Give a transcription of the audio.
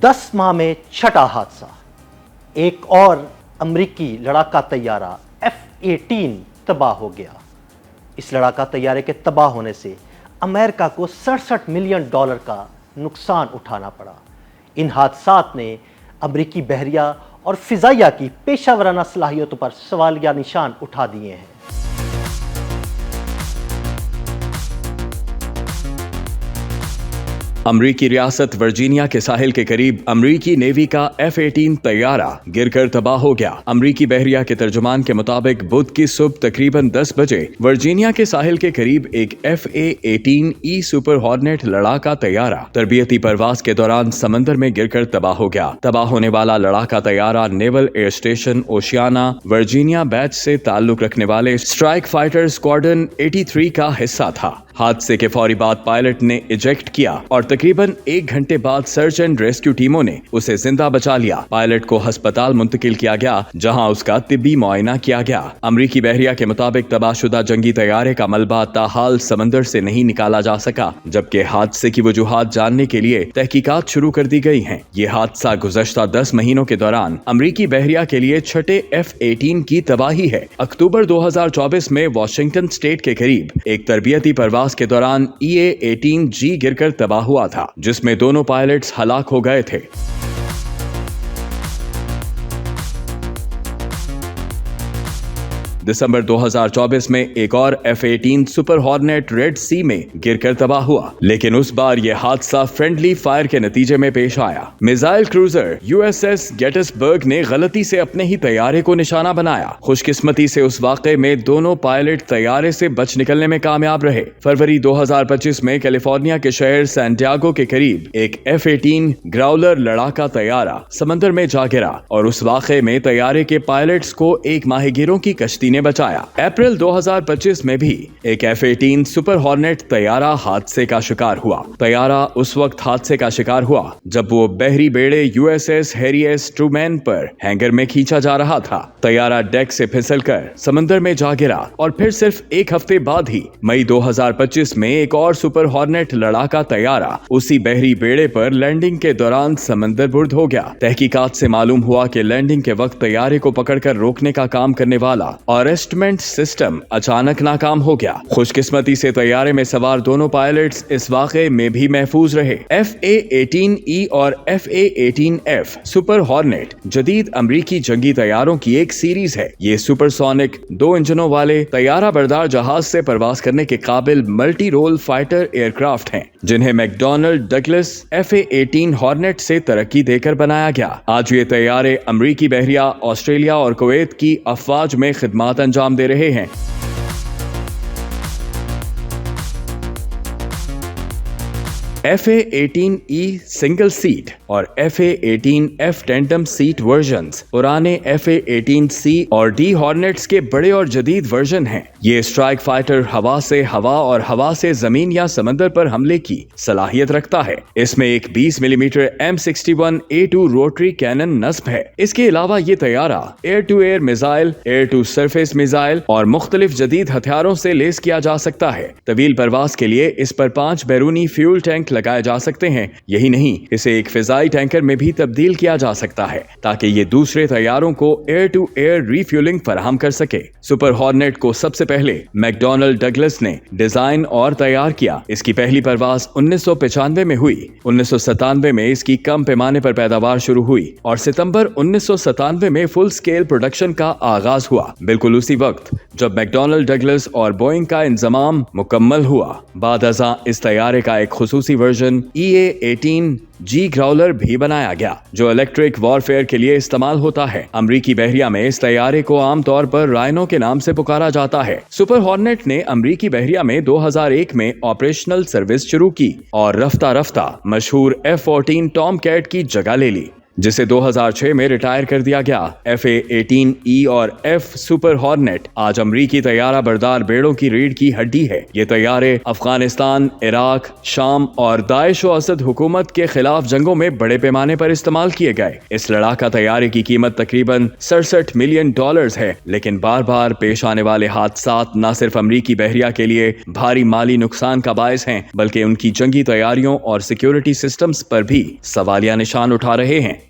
10 माह में छठा हादसा, एक और अमरीकी लड़ाका तैयारा F-18 तबाह हो गया। इस लड़ाका तैयारे के तबाह होने से अमेरिका को $67 मिलियन का नुकसान उठाना पड़ा। इन हादसात ने अमरीकी बहरिया और फिजाइया की पेशावराना सलाहियतों पर सवालिया निशान उठा दिए हैं। अमरीकी रियासत वर्जीनिया के साहिल के करीब अमरीकी नेवी का F-18 तैयारा गिरकर तबाह हो गया। अमरीकी बहरिया के तर्जुमान के मुताबिक बुध की सुबह तकरीबन 10 बजे वर्जीनिया के साहिल के करीब एक FA-18E सुपर हॉर्नेट लड़ाका तैयारा तरबियती परवाज के दौरान समंदर में गिरकर तबाह हो गया। तबाह होने वाला लड़ाका तैयारा naval air station Oceana Virginia Beach से ताल्लुक रखने वाले स्ट्राइक फाइटर स्क्वाड्रन 83 का हिस्सा था। हादसे के फौरी बाद पायलट ने इजेक्ट किया और तकरीबन 1 घंटे बाद सर्च एंड रेस्क्यू टीमों ने उसे जिंदा बचा लिया। पायलट को अस्पताल मुंतकिल किया गया, जहां उसका तिब्बी मुआयना किया गया। अमरीकी बहरिया के मुताबिक तबाहशुदा जंगी तैयारे का मलबा ताहाल समंदर से नहीं निकाला जा सका, जबकि हादसे की वजूहात जानने के लिए तहकीकात शुरू कर दी गई हैं। ये हादसा गुज़श्ता 10 महीनों के दौरान अमरीकी बहरिया के लिए छठे F-18 की तबाही है। अक्टूबर 2024 में वाशिंगटन स्टेट के करीब एक तरबियती परवाज के दौरान EA-18G गिरकर तबाह हुआ था, जिसमें दोनों पायलट्स हलाक हो गए थे। दिसंबर 2024 में एक और F-18 सुपर हॉर्नेट रेड सी में गिरकर तबाह हुआ, लेकिन उस बार यह हादसा फ्रेंडली फायर के नतीजे में पेश आया। मिसाइल क्रूजर USS गेटिसबर्ग ने गलती से अपने ही तैयारे को निशाना बनाया। खुशकिस्मती से उस वाक़े में दोनों पायलट तैयारे से बच निकलने में कामयाब रहे। फरवरी 2025 में कैलिफोर्निया के शहर सैंटियागो के करीब एक F-18 ग्राउलर लड़ाका तैयारा समंदर में जा गिरा और उस वाक़े में तैयारे के पायलट्स को एक माहिगीरों की कश्ती ने बचाया। अप्रैल 2025 में भी एक F-18 सुपर हॉर्नेट तैयारा हादसे का शिकार हुआ। तैयारा उस वक्त हादसे का शिकार हुआ जब वो बहरी बेड़े USS हैरी एस ट्रूमैन पर हैंगर में खींचा जा रहा था। तैयारा डेक से फिसलकर समंदर में जा गिरा और फिर सिर्फ 1 हफ्ते बाद ही मई 2025 में एक और सुपर हॉर्नेट लड़ाका तैयारा उसी बहरी बेड़े पर लैंडिंग के दौरान समंदर बुर्द हो गया। तहकीकात से मालूम हुआ कि लैंडिंग के वक्त तैयारे को पकड़कर रोकने का काम करने वाला अरेस्टमेंट सिस्टम अचानक नाकाम हो गया। खुशकिस्मती से तैयारे में सवार दोनों पायलट्स इस वाक़े में भी महफूज रहे। FA-18E और FA-18F सुपर हॉर्नेट जदीद अमरीकी जंगी तैयारों की एक सीरीज है। ये सुपरसोनिक 2 इंजनों वाले तैयारा बरदार जहाज से परवाज करने के काबिल मल्टी रोल फाइटर एयरक्राफ्ट हैं, जिन्हें मैकडॉनल्ड डगलस FA-18 हॉर्नेट से तरक्की देकर बनाया गया। आज ये तैयारे अमरीकी बहरिया, ऑस्ट्रेलिया और कुवैत की अफवाज में खिदमत अंजाम दे रहे हैं। FA-18E सिंगल सीट और FA-18F टेंडम सीट वर्जन्स पुराने FA-18C और D हॉर्नेट्स के बड़े और जदीद वर्जन हैं। ये स्ट्राइक फाइटर हवा से हवा और हवा से जमीन या समंदर पर हमले की सलाहियत रखता है। इसमें एक 20 मिलीमीटर M61A2 रोटरी कैनन नस्ब है। इसके अलावा ये तैयारा air to air missile, air to surface missile और मुख्तलिफ जदीद हथियारों से लेस किया जा सकता है। तवील परवास के लिए इस पर 5 बैरूनी फ्यूल टैंक लगाए जा सकते हैं। यही नहीं, इसे एक फिजाई टैंकर में भी तब्दील किया जा सकता है ताकि ये दूसरे तैयारों को एयर टू एयर रिफ्यूलिंग फराहम कर सके। सुपर हॉर्नेट को सबसे पहले मैकडॉनल्ड डगलस ने डिजाइन और तैयार किया। इसकी पहली परवाज 1995 में हुई। 1997 में इसकी कम पैमाने पर पैदावार शुरू हुई और सितंबर 1997 में फुल स्केल प्रोडक्शन का आगाज हुआ, बिल्कुल उसी वक्त जब मैकडॉनल्ड डगलस और बोइंग का इंतजाम मुकम्मल हुआ। बाद अज़ां इस तैयारे का एक खुसूसी वर्जन EA-18G ग्राउलर भी बनाया गया, जो इलेक्ट्रिक वॉरफेयर के लिए इस्तेमाल होता है। अमरीकी बहरिया में इस तैयारे को आमतौर पर राइनो के नाम से पुकारा जाता है। सुपर हॉर्नेट ने अमरीकी बहरिया में 2001 में ऑपरेशनल सर्विस शुरू की और रफ्ता रफ्ता मशहूर F-14 टॉम कैट की जगह ले ली। जिसे 2006 में रिटायर कर दिया गया। FA-18E और F सुपर हॉर्नेट आज अमरीकी तैयारा बरदार बेड़ों की रीढ़ की हड्डी है। ये तैयारे अफगानिस्तान, इराक, शाम और दाइश व असद हुकूमत के खिलाफ जंगों में बड़े पैमाने पर इस्तेमाल किए गए। इस लड़ाका तैयारे की कीमत तकरीबन $67 मिलियन है, लेकिन बार बार पेश आने वाले हादसात न सिर्फ अमरीकी बहरिया के लिए भारी माली नुकसान का बायस हैं, बल्कि उनकी जंगी तैयारियों और सिक्योरिटी सिस्टम्स पर भी सवालिया निशान उठा रहे हैं।